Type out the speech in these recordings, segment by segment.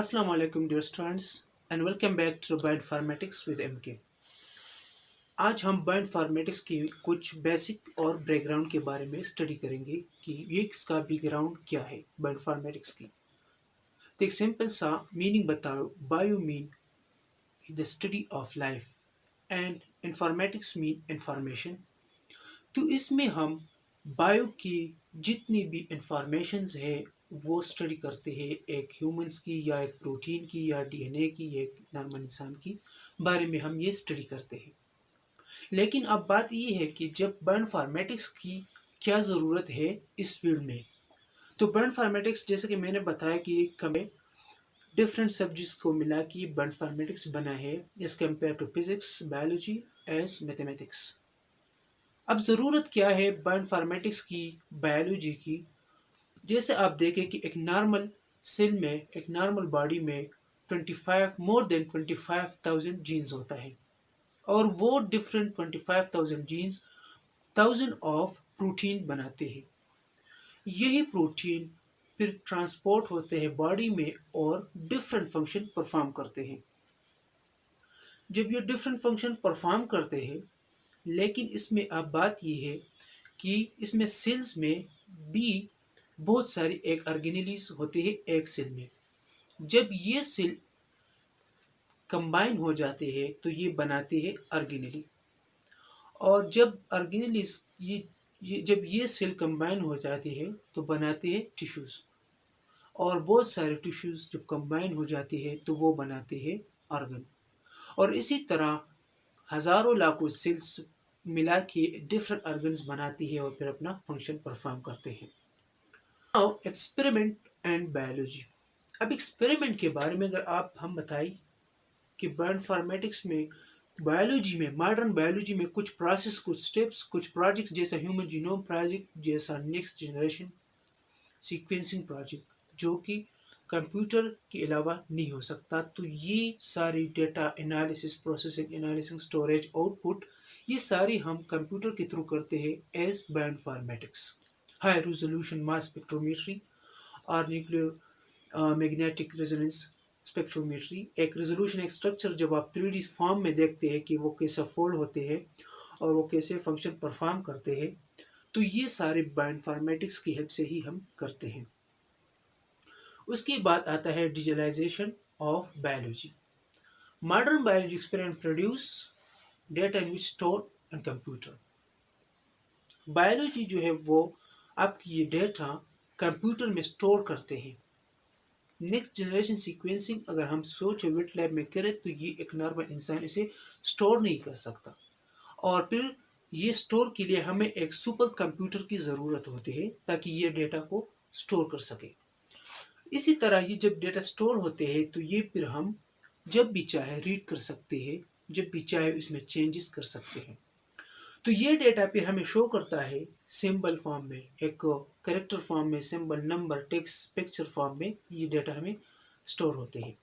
Assalamu alaikum dear students and welcome back to Bioinformatics with MK. आज हम bioinformatics की कुछ बेसिक और बैकग्राउंड के बारे में स्टडी करेंगे कि ये इसका बैकग्राउंड क्या है बायोइन्फॉर्मेटिक्स की। तो एक सिंपल सा मीनिंग बताओ। Bio mean the study of life and informatics mean information. तो इसमें हम बायो की जितनी भी इंफॉर्मेशंस है वो स्टडी करते हैं, एक ह्यूमंस की या एक प्रोटीन की या डीएनए की या एक नॉर्मल इंसान की बारे में हम ये स्टडी करते हैं। लेकिन अब बात ये है कि जब बायोइन्फॉर्मेटिक्स की क्या ज़रूरत है इस फील्ड में। तो बायोइन्फॉर्मेटिक्स जैसे कि मैंने बताया कि हमें डिफरेंट सब्जेक्ट्स को मिला के बायोइन्फॉर्मेटिक्स बना है as compare to physics, biology as mathematics. अब ज़रूरत क्या है बायोइन्फॉर्मेटिक्स की, बायोलॉजी की। जैसे आप देखें कि एक नॉर्मल सेल में, एक नॉर्मल बॉडी में 25 मोर देन 25,000 जीन्स होता है और वो डिफरेंट 25,000 जीन्स 1000 ऑफ प्रोटीन बनाते हैं। यही प्रोटीन फिर ट्रांसपोर्ट होते हैं बॉडी में और डिफरेंट फंक्शन परफॉर्म करते हैं। जब ये डिफरेंट फंक्शन परफॉर्म करते हैं, लेकिन इसमें अब बात यह है कि इसमें सेल्स में भी बहुत सारी एक ऑर्गेनेलीज होते हैं एक सेल में। जब ये सेल कंबाइन हो जाते हैं तो ये बनाते हैं ऑर्गेनेली। और जब ऑर्गेनेलीज जब ये सेल कंबाइन हो जाते हैं तो बनाते हैं टिश्यूज। और बहुत सारे टिश्यूज जब कंबाइन हो जाते हैं तो वो बनाते हैं ऑर्गन। और इसी तरह हज़ारों लाखों सेल्स मिला के डिफरेंट ऑर्गन्स बनाती है और फिर अपना फंक्शन परफॉर्म करते हैं। Now experiment and biology. अब एक्सपेरिमेंट के बारे में अगर आप हम बताएं कि बायोइन्फॉर्मेटिक्स में, बायोलॉजी में, मॉडर्न बायोलॉजी में कुछ प्रोसेस, कुछ स्टेप्स, कुछ प्रोजेक्ट्स जैसा ह्यूमन जीनोम प्रोजेक्ट, जैसा नेक्स्ट जनरेशन सीक्वेंसिंग प्रोजेक्ट जो कि कंप्यूटर के अलावा नहीं हो सकता। तो ये सारी data analysis, processing, analysis, storage, output, ये सारी हम कंप्यूटर के थ्रू करते हैं as bioinformatics. High resolution mass spectrometry और न्यूक्लियर मैग्नेटिक रेजोनेंस स्पेक्ट्रोमेट्री। एक रेजोल्यूशन, एक स्ट्रक्चर जब आप 3D फॉर्म में देखते हैं कि वो कैसे फोल्ड होते हैं और वो कैसे फंक्शन परफॉर्म करते हैं, तो ये सारे बायोइन्फॉर्मेटिक्स की हेल्प से ही हम करते हैं। उसके बाद आता है digitalisation of biology. Modern biology experiment produce data in which store in computer. Biology जो है वो आपकी ये डेटा कंप्यूटर में स्टोर करते हैं। नेक्स्ट जनरेशन सीक्वेंसिंग अगर हम सोचे वेट लैब में करें तो ये एक नॉर्मल इंसान इसे स्टोर नहीं कर सकता। और फिर ये स्टोर के लिए हमें एक सुपर कंप्यूटर की ज़रूरत होती है ताकि ये डेटा को स्टोर कर सके। इसी तरह ये जब डेटा स्टोर होते हैं तो ये फिर हम जब भी चाहे रीड कर सकते हैं, जब भी चाहे इसमें चेंजेस कर सकते हैं। तो ये डेटा फिर हमें शो करता है सिंबल फॉर्म में, एक कैरेक्टर फॉर्म में, symbol, number, text, picture form में ये डेटा हमें स्टोर होते हैं।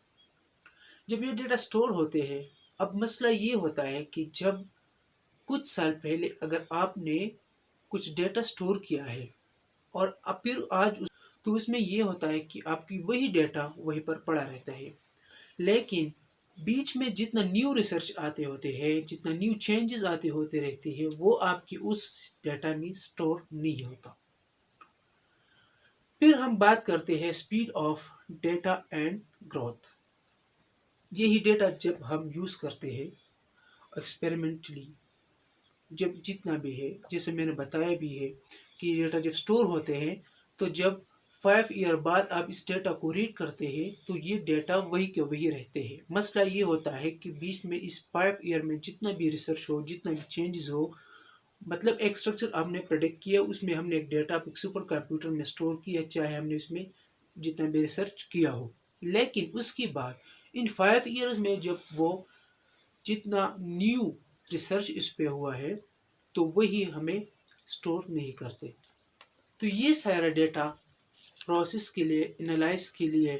जब ये डेटा स्टोर होते हैं, अब मसला ये होता है कि जब कुछ साल पहले अगर आपने कुछ डेटा स्टोर किया है और अब फिर तो उसमें ये होता है कि आपकी वही डेटा वहीं पर पड़ा रहता है। लेकिन बीच में जितना न्यू रिसर्च आते होते हैं, जितना न्यू चेंजेस आते होते रहते हैं, वो आपकी उस डेटा में स्टोर नहीं होता। फिर हम बात करते हैं speed of data and growth. यही डेटा जब हम यूज़ करते हैं एक्सपेरिमेंटली, जब जितना भी है, जैसे मैंने बताया भी है कि डेटा जब स्टोर होते हैं तो जब 5 ईयर बाद आप इस डेटा को रीड करते हैं तो ये डेटा वही के वही रहते हैं। मसला ये होता है कि बीच में इस 5 ईयर में जितना भी रिसर्च हो, जितना भी चेंजेस हो, मतलब एक स्ट्रक्चर आपने प्रेडिक्ट किया, उसमें हमने एक डेटा एक सुपर कंप्यूटर में स्टोर किया, चाहे हमने उसमें जितना भी रिसर्च किया हो, लेकिन उसके बाद इन 5 ईयर्स में जब वो जितना न्यू रिसर्च इस पे हुआ है तो वही हमें स्टोर नहीं करते। तो ये सारा डेटा प्रोसेस के लिए, एनालाइज के लिए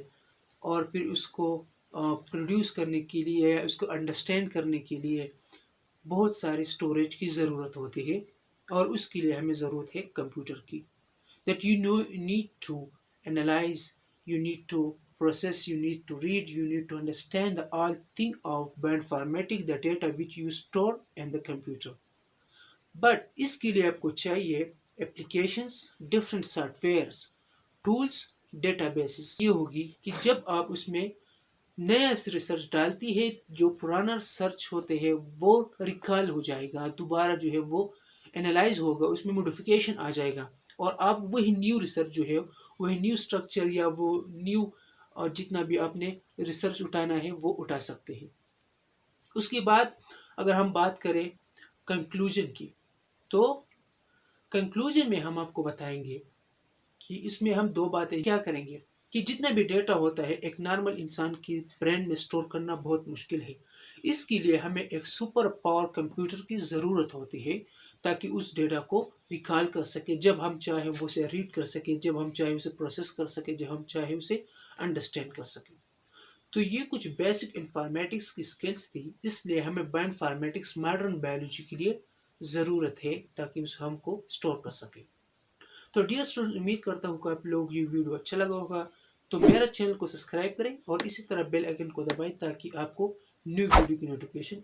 और फिर उसको प्रोड्यूस करने के लिए या उसको अंडरस्टैंड करने के लिए बहुत सारे स्टोरेज की ज़रूरत होती है और उसके लिए हमें ज़रूरत है कंप्यूटर की। That you know need to analyse, you need to process, you need to read, you need to understand the all thing of bioinformatics, the data which you store in the computer. But इसके लिए आपको चाहिए applications, different softwares, tools, databases. ये होगी कि जब आप उसमें नया रिसर्च डालती है, जो पुराना सर्च होते हैं वो रिकॉल हो जाएगा, दोबारा जो है वो एनालाइज होगा, उसमें मॉडिफिकेशन आ जाएगा, और आप वही न्यू रिसर्च जो है, वही न्यू स्ट्रक्चर या वो न्यू जितना भी आपने रिसर्च उठाना है वो उठा सकते हैं। उसके बाद अगर हम बात करें कंक्लूजन की, तो कंक्लूजन में हम आपको बताएंगे कि इसमें हम दो बातें क्या करेंगे कि जितना भी डेटा होता है एक नॉर्मल इंसान की ब्रेन में स्टोर करना बहुत मुश्किल है। इसके लिए हमें एक सुपर पावर कंप्यूटर की ज़रूरत होती है ताकि उस डेटा को रिकॉल कर सके, जब हम चाहे वो उसे रीड कर सके, जब हम चाहे उसे प्रोसेस कर सके, जब हम चाहे उसे अंडरस्टैंड कर सके। तो ये कुछ बेसिक इंफॉर्मेटिक्स की स्किल्स थी, इसलिए हमें बायोइन्फॉर्मेटिक्स मॉडर्न बायोलॉजी के लिए ज़रूरत है ताकि उसे हमको स्टोर कर सके। तो डियर स्टूडेंट, उम्मीद करता हूँ कि आप लोग ये वीडियो अच्छा लगा होगा। तो मेरा चैनल को सब्सक्राइब करें और इसी तरह बेल आइकन को दबाएं ताकि आपको न्यू वीडियो की नोटिफिकेशन